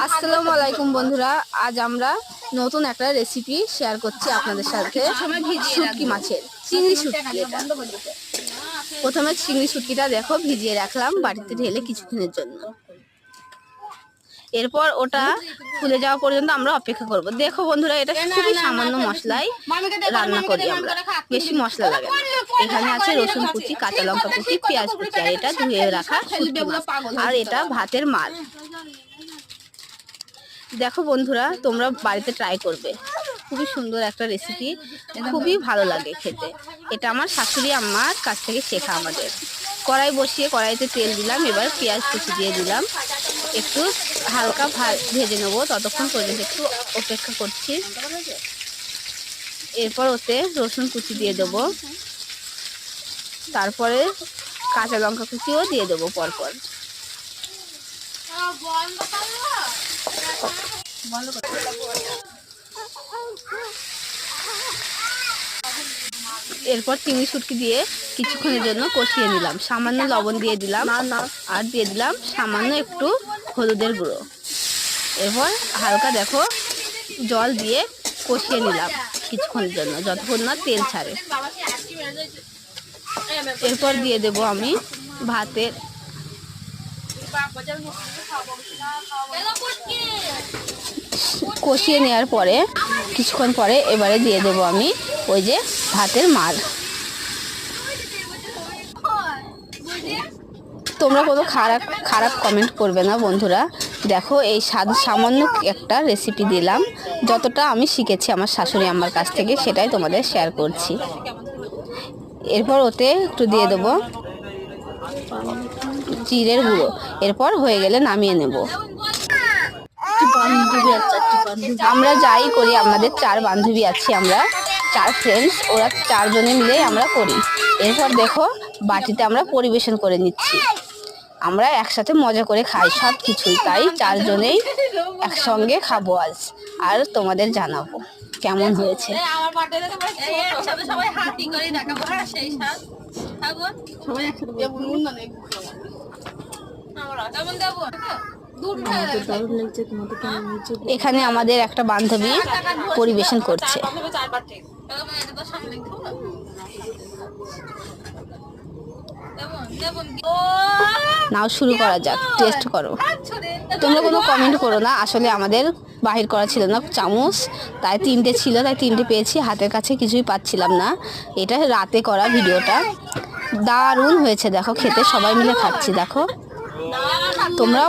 আসসালামু আলাইকুম বন্ধুরা, আজ আমরা নতুন একটা রেসিপি শেয়ার করছি আপনাদের সাথে। শুটকি মাছের চিংড়ি শুটকি। প্রথমে চিংড়ি শুটকিটা দেখো ভিজিয়ে রাখলাম বাটিতে ঢেলে কিছুক্ষণের জন্য। এরপর ওটা ফুলে যাওয়া পর্যন্ত আমরা অপেক্ষা করব। দেখো বন্ধুরা, এটা খুবই সামান্য মশলায় রান্না করি আমরা, বেশি মশলা লাগে না। এখানে আছে রসুন কুচি, কাঁচা লঙ্কা কুচি, পেঁয়াজ কুচি, আর এটা ধুয়ে রাখা শুটকি মাছ, আর এটা ভাতের মার। দেখো বন্ধুরা, তোমরা বাড়িতে ট্রাই করবে, খুবই সুন্দর একটা রেসিপি, খুবই ভালো লাগে খেতে। এটা আমার শাশুড়ি আম্মার কাছ থেকে শেখা আমাদের। কড়াই বসিয়ে কড়াইতে তেল দিলাম, এবার পেঁয়াজ কুচি দিয়ে দিলাম, একটু হালকা ভেজে নেবো, ততক্ষণ পর্যন্ত একটু অপেক্ষা করছি। এরপর ওতে রসুন কুচি দিয়ে দেবো, তারপরে কাঁচা লঙ্কা কুচিও দিয়ে দেবো পরপর। এরপর চিংড়ি শুটকি দিয়ে কিছুক্ষণের জন্য কষিয়ে নিলাম, সামান্য লবণ দিয়ে দিলাম, আর দিয়ে দিলাম সামান্য একটু হলুদের গুঁড়ো। এরপর হালকা দেখো জল দিয়ে কষিয়ে নিলাম কিছুক্ষণের জন্য, যতক্ষণ না তেল ছাড়ে। এরপর দিয়ে দেব আমি ভাতের কষিয়ে নেওয়ার পরে কিছুক্ষণ পরে এবারে দিয়ে দেব আমি ওই যে ভাতের মার। তোমরা কোনো খারাপ কমেন্ট করবে না বন্ধুরা। দেখো, এই সামান্য একটা রেসিপি দিলাম, যতটা আমি শিখেছি আমার শাশুড়ি আম্মার কাছ থেকে সেটাই তোমাদের শেয়ার করছি। এরপর ওতে একটু দিয়ে দেবো জিরের গুঁড়ো। এরপর হয়ে গেলে নামিয়ে নেব। আমরা যাই করি, আমাদের 4 বান্ধবী আছি, আমরা 4 ফ্রেন্ডস, ওরা 4 জনে মিলে আমরা করি। এরপর দেখো বাটিতে আমরা পরিবেশন করে নিচ্ছি। আমরা একসাথে মজা করে খাই সব কিছুই, তাই 4 জনেই একসঙ্গে খাবো আজ, আর তোমাদের জানাবো কেমন হয়েছে। এখানে আমাদের একটা বান্ধবী পরিবেশন করছে। নাও শুরু করা যাক, টেস্ট করো। তোমরা কোনো কমেন্ট করো না, আসলে আমাদের বাহির করা ছিল না চামচ, তাই 3টে ছিল, তাই 3টে পেয়েছি, হাতের কাছে কিছুই পাচ্ছিলাম না। এটা রাতে করা ভিডিওটা, দারুণ হয়েছে দেখো খেতে, সবাই মিলে খাচ্ছি দেখো। তোমরাও